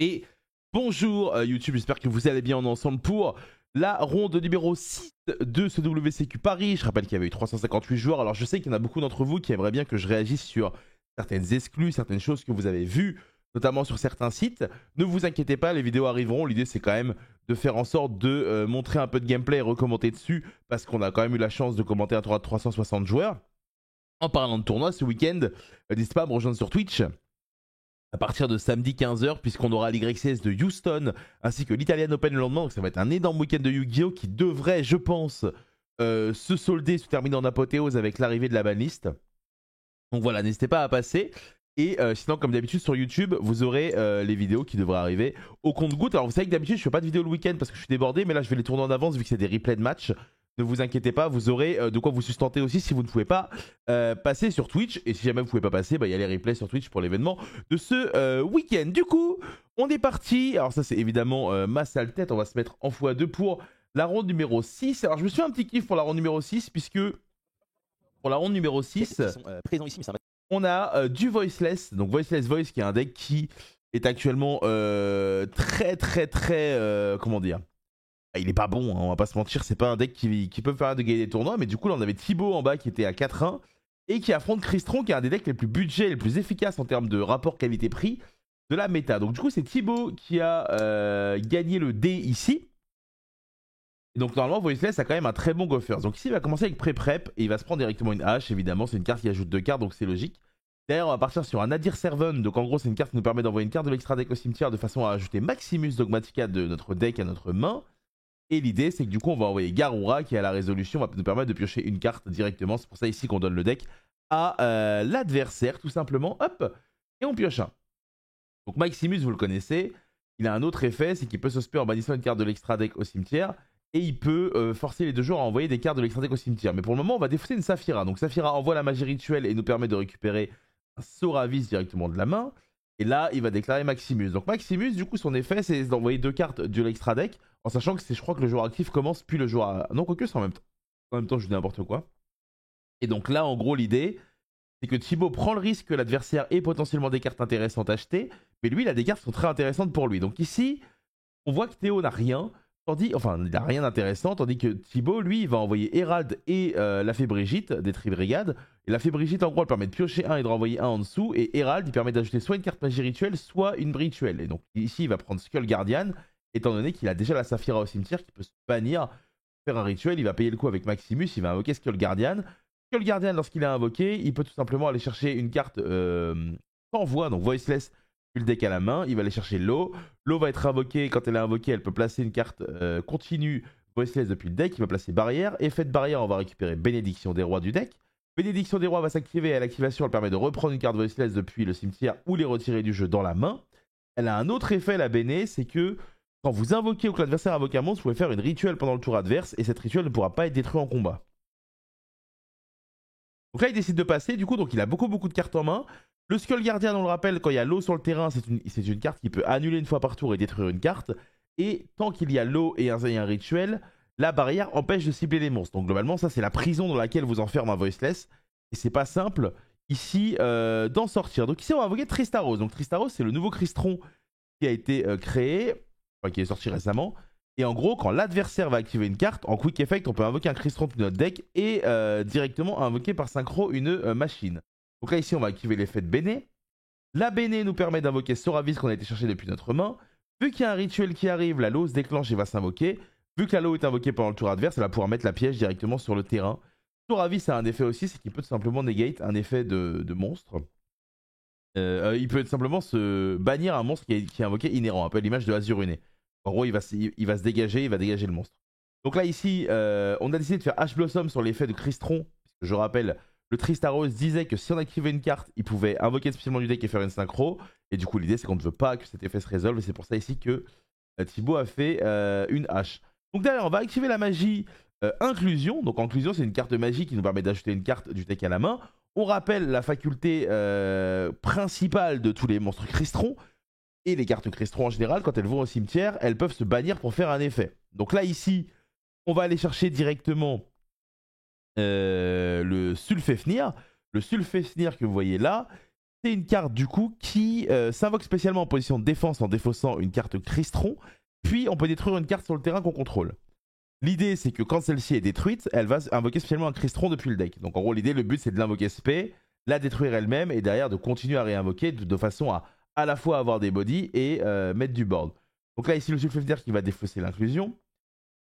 Et bonjour YouTube, j'espère que vous allez bien ensemble pour la ronde numéro 6 de ce WCQ Paris. Je rappelle qu'il y avait eu 358 joueurs, alors je sais qu'il y en a beaucoup d'entre vous qui aimeraient bien que je réagisse sur certaines exclus, certaines choses que vous avez vues, notamment sur certains sites. Ne vous inquiétez pas, les vidéos arriveront, l'idée c'est quand même de faire en sorte de montrer un peu de gameplay et recommenter dessus, parce qu'on a quand même eu la chance de commenter un tournoi de 360 joueurs. En parlant de tournoi, ce week-end, n'hésitez pas à me rejoindre sur Twitch à partir de samedi 15h, puisqu'on aura l'YCS de Houston ainsi que l'Italian Open le lendemain. Donc ça va être un énorme week-end de Yu-Gi-Oh! Qui devrait, je pense, se solder, se terminer en apothéose avec l'arrivée de la banlist. Donc voilà, n'hésitez pas à passer. Et sinon, comme d'habitude sur YouTube, vous aurez les vidéos qui devraient arriver au compte-gouttes. Alors vous savez que d'habitude, je fais pas de vidéo le week-end parce que je suis débordé, mais là je vais les tourner en avance vu que c'est des replays de match. Ne vous inquiétez pas, vous aurez de quoi vous sustenter aussi si vous ne pouvez pas passer sur Twitch. Et si jamais vous ne pouvez pas passer, il y a les replays sur Twitch pour l'événement de ce week-end. Du coup, on est parti. Alors ça, c'est évidemment ma sale tête. On va se mettre en x2 pour la ronde numéro 6. Alors je me suis fait un petit kiff pour la ronde numéro 6, puisque pour la ronde numéro 6, présents ici, mais ça va. on a du Voiceless. Donc Voiceless Voice qui est un deck qui est actuellement très comment dire, il est pas bon, hein, on va pas se mentir, c'est pas un deck qui peut me faire de gagner des tournois, mais du coup là on avait Thibaut en bas qui était à 4-1 et qui affronte Crystron qui est un des decks les plus budget, les plus efficaces en termes de rapport qualité-prix de la méta. Donc du coup c'est Thibaut qui a gagné le D ici. Et donc normalement Voiceless a quand même un très bon Gophers. Donc ici il va commencer avec Pré-Prep et il va se prendre directement une hache, évidemment c'est une carte qui ajoute 2 cartes donc c'est logique. Derrière on va partir sur un Nadir Servon, donc en gros c'est une carte qui nous permet d'envoyer une carte de l'extra deck au cimetière de façon à ajouter Maximus Dogmatica de notre deck à notre main. Et l'idée, c'est que du coup, on va envoyer Garura qui a la résolution, va nous permettre de piocher une carte directement. C'est pour ça ici qu'on donne le deck à l'adversaire, tout simplement. Hop, et on pioche un. Donc Maximus, vous le connaissez, il a un autre effet, c'est qu'il peut se spare en bannissant une carte de l'extra deck au cimetière. Et il peut forcer les deux joueurs à envoyer des cartes de l'extra deck au cimetière. Mais pour le moment, on va défausser une Saphira. Donc Saphira envoie la magie rituelle et nous permet de récupérer un Soravis directement de la main. Et là, il va déclarer Maximus. Donc Maximus, du coup, son effet, c'est d'envoyer 2 cartes de l'extra deck, en sachant que je crois que le joueur actif commence, puis le joueur... Non, quoique c'est en même temps. En même temps, je dis n'importe quoi. Et donc là, en gros, l'idée, c'est que Thibaut prend le risque que l'adversaire ait potentiellement des cartes intéressantes à acheter, mais lui, il a des cartes qui sont très intéressantes pour lui. Donc ici, on voit que Théo n'a rien, enfin, il n'a rien d'intéressant, tandis que Thibaut, lui, il va envoyer Hérald et la Fée Brigitte des Tri-Brigades. Et la Fée Brigitte, en gros, elle permet de piocher un et de renvoyer un en dessous. Et Hérald, il permet d'ajouter soit une carte magie rituelle, soit une rituelle. Et donc ici, il va prendre Skull Guardian, étant donné qu'il a déjà la Saphira au cimetière qui peut se bannir, faire un rituel. Il va payer le coup avec Maximus, il va invoquer Skull Guardian. Skull Guardian, lorsqu'il a invoqué, il peut tout simplement aller chercher une carte sans voix, donc Voiceless, le deck à la main. Il va aller chercher l'eau. L'eau va être invoquée. Quand elle est invoquée, elle peut placer une carte continue Voiceless depuis le deck. Il va placer barrière. Effet de barrière, on va récupérer Bénédiction des rois du deck. Bénédiction des rois va s'activer. À l'activation, elle permet de reprendre une carte Voiceless depuis le cimetière ou les retirer du jeu dans la main. Elle a un autre effet, la Béné, c'est que quand vous invoquez ou que l'adversaire invoque un monstre, vous pouvez faire une rituelle pendant le tour adverse et cette rituelle ne pourra pas être détruite en combat. Donc là, il décide de passer, du coup, donc il a beaucoup de cartes en main. Le Skull Guardian, on le rappelle, quand il y a l'eau sur le terrain, c'est une carte qui peut annuler une fois par tour et détruire une carte. Et tant qu'il y a l'eau et un rituel, la barrière empêche de cibler les monstres. Donc globalement, ça c'est la prison dans laquelle vous enferme un Voiceless. Et c'est pas simple ici d'en sortir. Donc ici, on va invoquer Tristaros. Donc Tristaros, c'est le nouveau Crystron qui a été créé, enfin qui est sorti récemment. Et en gros, quand l'adversaire va activer une carte, en Quick Effect, on peut invoquer un Crystron de notre deck et directement invoquer par synchro une machine. Donc là, ici, on va activer l'effet de Béné. La Béné nous permet d'invoquer Soravis qu'on a été chercher depuis notre main. Vu qu'il y a un rituel qui arrive, la Lo se déclenche et va s'invoquer. Vu que la Lo est invoquée pendant le tour adverse, elle va pouvoir mettre la piège directement sur le terrain. Soravis a un effet aussi, c'est qu'il peut tout simplement negate un effet de monstre. Il peut tout simplement se bannir un monstre qui est invoqué inhérent, un peu à l'image de Azuruné. En gros, il va se dégager, il va dégager le monstre. Donc là, ici, on a décidé de faire Ash Blossom sur l'effet de Crystron. Puisque je rappelle, le Tristaros disait que si on activait une carte, il pouvait invoquer spécialement du deck et faire une synchro. Et du coup, l'idée, c'est qu'on ne veut pas que cet effet se résolve. Et c'est pour ça ici que Thibaut a fait une hache. Donc derrière, on va activer la magie Inclusion. Donc Inclusion, c'est une carte de magie qui nous permet d'ajouter une carte du deck à la main. On rappelle la faculté principale de tous les monstres Crystron. Et les cartes Crystron en général, quand elles vont au cimetière, elles peuvent se bannir pour faire un effet. Donc là, ici, on va aller chercher directement le Sulfefnir. Le Sulfefnir que vous voyez là, c'est une carte du coup qui s'invoque spécialement en position de défense en défaussant une carte Crystron. Puis on peut détruire une carte sur le terrain qu'on contrôle. L'idée c'est que quand celle-ci est détruite, elle va invoquer spécialement un Crystron depuis le deck. Donc en gros l'idée, le but c'est de l'invoquer SP, la détruire elle-même et derrière de continuer à réinvoquer de façon à la fois avoir des bodies et mettre du board. Donc là ici le Sulféfnir qui va défausser l'inclusion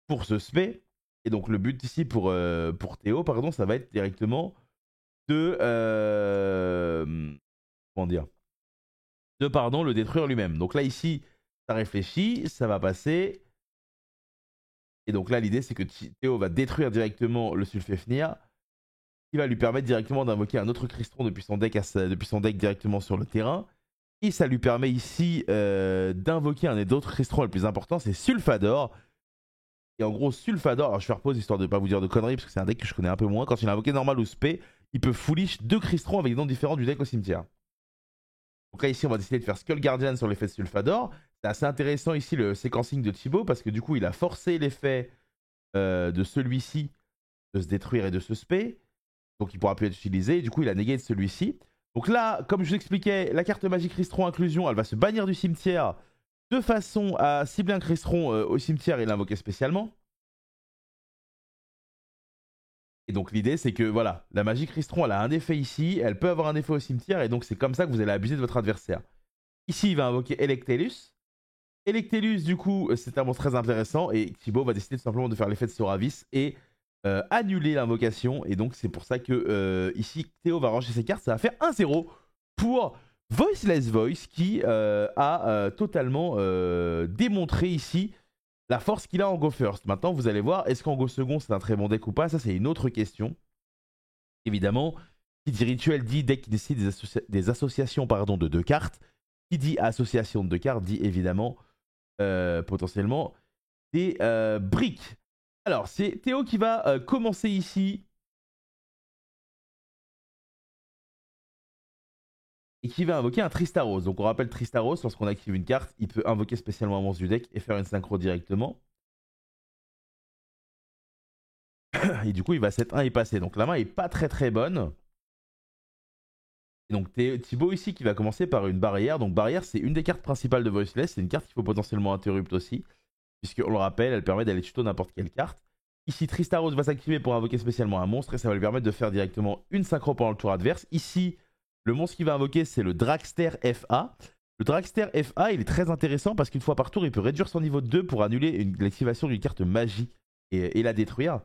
pour ce SP. Et donc le but ici pour Théo, pardon, ça va être directement de comment dire, de pardon, le détruire lui-même. Donc là ici, ça réfléchit, ça va passer. Et donc là l'idée c'est que Théo va détruire directement le Sulféfnir, qui va lui permettre directement d'invoquer un autre Crystron depuis son deck directement sur le terrain. Et ça lui permet ici d'invoquer un des autres Crystrons le plus important, c'est Sulfador. Et en gros, Sulfador, alors je vais faire pause histoire de ne pas vous dire de conneries, parce que c'est un deck que je connais un peu moins. Quand il a invoqué normal ou spé, il peut foolish 2 Crystrons avec des noms différents du deck au cimetière. Donc là, ici, on va décider de faire Skull Guardian sur l'effet de Sulfador. C'est assez intéressant ici le séquencing de Thibaut, parce que du coup, il a forcé l'effet de celui-ci de se détruire et de se spé. Donc il pourra plus être utilisé. Et du coup, il a negate celui-ci. Donc là, comme je vous expliquais, la carte magique Crystron Inclusion, elle va se bannir du cimetière de façon à cibler un Crystron au cimetière et l'invoquer spécialement. Et donc l'idée c'est que voilà, la magie Crystron elle a un effet ici, elle peut avoir un effet au cimetière et donc c'est comme ça que vous allez abuser de votre adversaire. Ici il va invoquer Electelus. Electelus du coup c'est un monstre très intéressant et Thibaut va décider tout simplement de faire l'effet de Soravis et annuler l'invocation. Et donc c'est pour ça que ici Théo va ranger ses cartes, ça va faire 1-0 pour Voiceless Voice qui a totalement démontré ici la force qu'il a en Go First. Maintenant, vous allez voir, est-ce qu'en Go Second, c'est un très bon deck ou pas? Ça, c'est une autre question. Évidemment, qui dit rituel dit deck qui décide des associations pardon, de 2 cartes. Qui dit association de 2 cartes dit évidemment potentiellement des briques. Alors, c'est Théo qui va commencer ici. Et qui va invoquer un Tristaros. Donc on rappelle Tristaros, lorsqu'on active une carte, il peut invoquer spécialement un monstre du deck et faire une synchro directement. Et du coup, il va 7-1 et passer. Donc la main est pas très bonne. Et donc Thibaut ici qui va commencer par une barrière. Donc barrière, c'est une des cartes principales de Voiceless. C'est une carte qu'il faut potentiellement interrupt aussi. Puisqu'on le rappelle, elle permet d'aller tuto n'importe quelle carte. Ici, Tristaros va s'activer pour invoquer spécialement un monstre. Et ça va lui permettre de faire directement une synchro pendant le tour adverse. Ici, le monstre qu'il va invoquer, c'est le Dragster FA. Le Dragster FA, il est très intéressant parce qu'une fois par tour, il peut réduire son niveau de 2 pour annuler l'activation d'une carte magie et la détruire.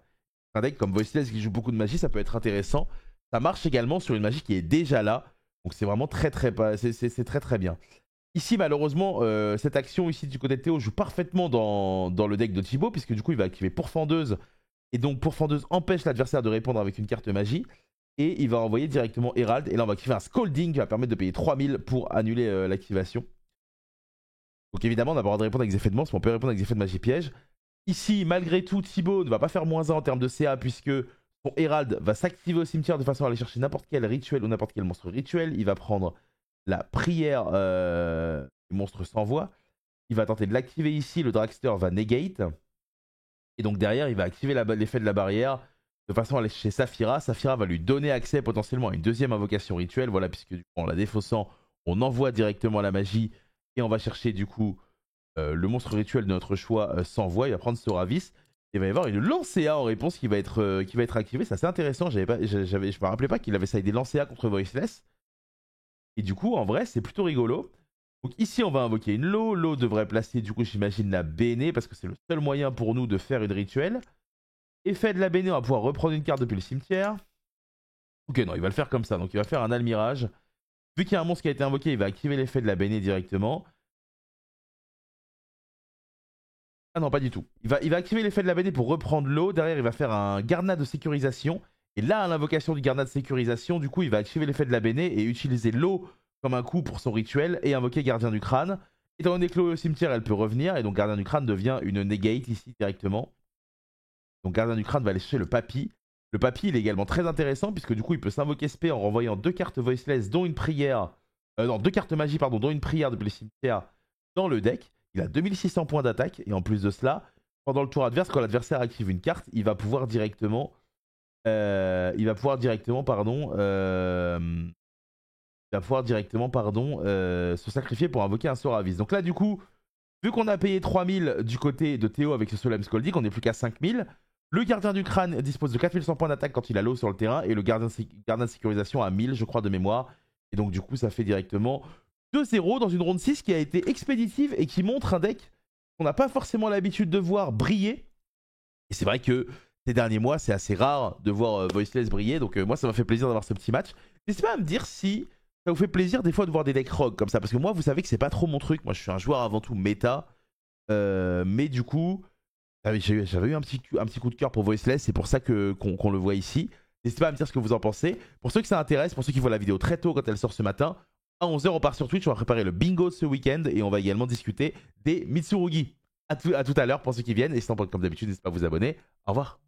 Un deck comme Voiceless qui joue beaucoup de magie, ça peut être intéressant. Ça marche également sur une magie qui est déjà là. Donc c'est vraiment très bien. Ici, malheureusement, cette action ici du côté de Théo joue parfaitement dans le deck de Thibaut, puisque du coup, il va activer Pourfendeuse. Et donc, Pourfendeuse empêche l'adversaire de répondre avec une carte magie. Et il va envoyer directement Herald. Et là, on va activer un Scolding qui va permettre de payer 3000 pour annuler l'activation. Donc, évidemment, on n'a pas le droit de répondre avec des effets de monstre, mais on peut répondre avec des effets de magie piège. Ici, malgré tout, Thibaut ne va pas faire -1 en termes de CA, puisque son Herald va s'activer au cimetière de façon à aller chercher n'importe quel rituel ou n'importe quel monstre rituel. Il va prendre la prière du monstre sans voix. Il va tenter de l'activer ici. Le Dragster va negate. Et donc derrière, il va activer l'effet de la barrière de façon à aller chez Saphira. Saphira va lui donner accès potentiellement à une deuxième invocation rituelle. Voilà, puisque du coup, en la défaussant, on envoie directement la magie et on va chercher du coup le monstre rituel de notre choix sans voix. Il va prendre Soravis. Il va y avoir une Lancea en réponse qui va être activée. C'est assez intéressant. Je me rappelais pas qu'il avait sidé Lancea contre Voiceless. Et du coup, en vrai, c'est plutôt rigolo. Donc ici, on va invoquer une Lo. Lo devrait placer, du coup, j'imagine, la Béné, parce que c'est le seul moyen pour nous de faire une rituel. Effet de la Béné, on va pouvoir reprendre une carte depuis le cimetière. Ok, non, il va le faire comme ça. Donc il va faire un Almirage. Vu qu'il y a un monstre qui a été invoqué, il va activer l'effet de la Béné directement. Ah non, pas du tout. Il va activer l'effet de la Béné pour reprendre l'eau. Derrière, il va faire un Garnat de sécurisation. Et là, à l'invocation du Garnat de sécurisation, du coup, il va activer l'effet de la Béné et utiliser l'eau comme un coup pour son rituel et invoquer Gardien du Crâne. Étant donné que l'eau est au cimetière, elle peut revenir. Et donc, Gardien du Crâne devient une negate ici directement. Donc, Gardien du Crâne va aller chercher le Papy. Le Papy, il est également très intéressant puisque du coup, il peut s'invoquer SP en renvoyant 2 cartes Voiceless, dont une prière. Non, 2 cartes magie, pardon, dont une prière depuis le cimetière dans le deck. Il a 2600 points d'attaque et en plus de cela, pendant le tour adverse, quand l'adversaire active une carte, il va pouvoir directement, va pouvoir directement, pardon, se sacrifier pour invoquer un sort à vis. Donc là, du coup, vu qu'on a payé 3000 du côté de Théo avec ce Solemn Scalding, on n'est plus qu'à 5000. Le gardien du crâne dispose de 4100 points d'attaque quand il a l'eau sur le terrain, et le gardien de sécurisation a 1000, je crois, de mémoire. Et donc, du coup, ça fait directement 2-0 dans une ronde 6 qui a été expéditive et qui montre un deck qu'on n'a pas forcément l'habitude de voir briller. Et c'est vrai que ces derniers mois, c'est assez rare de voir Voiceless briller. Donc moi, ça m'a fait plaisir d'avoir ce petit match. N'hésitez pas à me dire si ça vous fait plaisir des fois de voir des decks rogue comme ça. Parce que moi, vous savez que c'est pas trop mon truc. Moi, je suis un joueur avant tout méta. Mais du coup, j'avais eu un petit coup de cœur pour Voiceless. C'est pour ça qu'on le voit ici. N'hésitez pas à me dire ce que vous en pensez. Pour ceux que ça intéresse, pour ceux qui voient la vidéo très tôt quand elle sort ce matin, à 11h, on part sur Twitch. On va préparer le bingo ce week-end. Et on va également discuter des Mitsurugi. À tout à l'heure pour ceux qui viennent. Et sinon, comme d'habitude, n'hésitez pas à vous abonner. Au revoir.